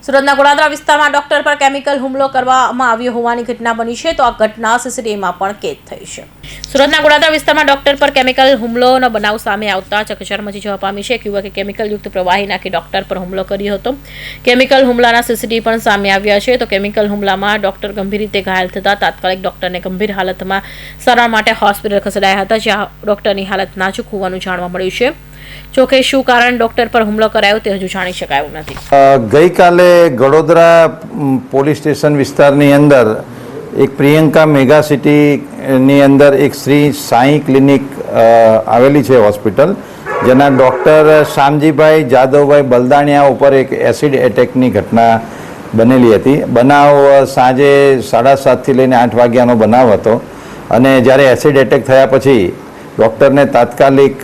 સુરતના ગોળાદરા વિસ્તારમાં ડોક્ટર પર કેમિકલ હુમલો કરવામાં આવ્યો હોવાની ઘટના બની છે, તો આ ઘટના સીસીટીવીમાં પણ કેદ થઈ છે. સુરતના ગોળાદરા વિસ્તારમાં ડોક્ટર પર કેમિકલ હુમલોનો બનાવ સામે આવતા ચકચાર મચી જવા પામી છે. એક યુવકે કેમિકલયુક્ત પ્રવાહી નાખી ડોક્ટર પર હુમલો કર્યો હતો. કેમિકલ હુમલાના સીસીટીવી પણ સામે આવ્યા છે. તો કેમિકલ હુમલામાં ડોક્ટર ગંભીર રીતે ઘાયલ થતા તાત્કાલિક ડોક્ટરને ગંભીર હાલતમાં સારવાર માટે હોસ્પિટલ ખસેડાયા હતા, જ્યાં ડોક્ટરની હાલત નાજુક હોવાનું જાણવા મળ્યું છે. જોકે શું કારણ ડોક્ટર પર હુમલો કરાયો તે હજુ જાણી શકાયું નથી. ગઈકાલે ગડોદરા પોલીસ સ્ટેશન વિસ્તારની અંદર એક પ્રિયંકા મેગા સિટીની અંદર એક શ્રી સાંઈ ક્લિનિક આવેલી છે હોસ્પિટલ, જેના ડૉક્ટર શામજીભાઈ જાદવભાઈ બલદાણિયા ઉપર એક એસિડ એટેકની ઘટના બનેલી હતી. બનાવ સાંજે 7:30થી લઈને 8 વાગ્યાનો બનાવ હતો અને જ્યારે એસિડ એટેક થયા પછી ડૉક્ટરને તાત્કાલિક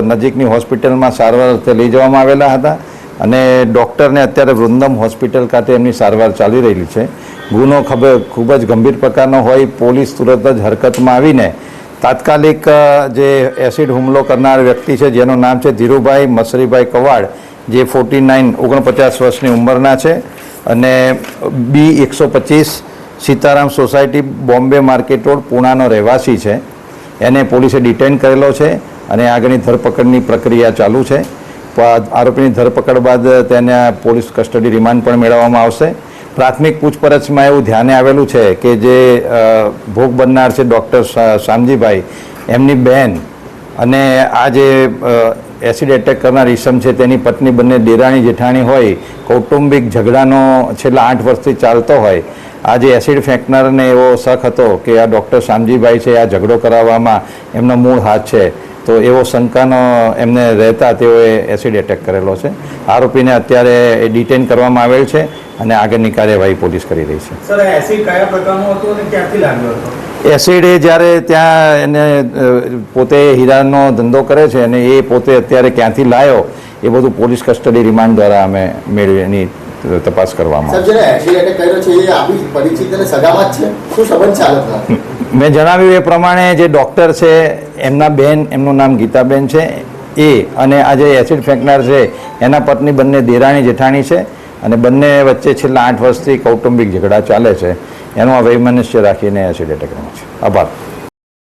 નજીકની હોસ્પિટલમાં સારવાર અર્થે લઈ જવામાં આવેલા હતા અને ડૉક્ટરને અત્યારે વૃંદમ હોસ્પિટલ ખાતે એમની સારવાર ચાલી રહેલી છે. ગુનો ખૂબ જ ગંભીર પ્રકારનો હોય પોલીસ તુરત જ હરકતમાં આવીને તાત્કાલિક જે એસિડ હુમલો કરનાર વ્યક્તિ છે, જેનું નામ છે ધીરુભાઈ મસરીભાઈ કવાડ, જે 49 વર્ષની ઉંમરના છે અને B125 Sitaram society, Bombay market road, પૂનાનો રહેવાસી છે. એને પોલીસે ડિટેન કરેલો છે અને આગળની ધરપકડની પ્રક્રિયા ચાલુ છે. આરોપીની ધરપકડ બાદ તેને પોલીસ કસ્ટડી રિમાન્ડ પણ મેળવવામાં આવશે. પ્રાથમિક પૂછપરછમાં એવું ધ્યાને આવેલું છે કે જે ભોગ બનનાર છે ડૉક્ટર શામજીભાઈ, એમની બહેન અને આ જે એસિડ એટેક કરનાર ઈસમ છે તેની પત્ની બંને દેરાણી જેઠાણી હોય, કૌટુંબિક ઝઘડાનો છેલ્લા 8 વર્ષથી ચાલતો હોય. આ જે એસિડ ફેંકનારને એવો શક હતો કે આ ડૉક્ટર શામજીભાઈ છે, આ ઝઘડો કરાવવામાં એમનો મૂળ હાથ છે, તો એવો શંકાનો એમને રહેતા તેઓએ એસિડ એટેક કરેલો છે. આરોપીને અત્યારે ડિટેન કરવામાં આવેલ છે અને આગળની કાર્યવાહી પોલીસ કરી રહી છે. સર, એસિડ કયા પ્રકારનો હતો અને ક્યાંથી લાગ્યો હતો? એસિડ એ જ્યારે ત્યાં એને પોતે હીરાનો ધંધો કરે છે અને એ પોતે અત્યારે ક્યાંથી લાવ્યો એ બધું પોલીસ કસ્ટડી રિમાન્ડ દ્વારા અમે મેળવી એની તપાસ કરવામાં આવે. મેં જણાવ્યું એ પ્રમાણે જે ડૉક્ટર છે એમના બહેન, એમનું નામ ગીતાબેન છે, એ અને આ જે એસિડ ફેંકનાર છે એના પત્ની બંને દેરાણી જેઠાણી છે અને બંને વચ્ચે છેલ્લા 8 વર્ષથી કૌટુંબિક ઝઘડા ચાલે છે. એનું આ વૈમનસ્ય રાખીને એસિડ એટેક કર્યો છે. આભાર.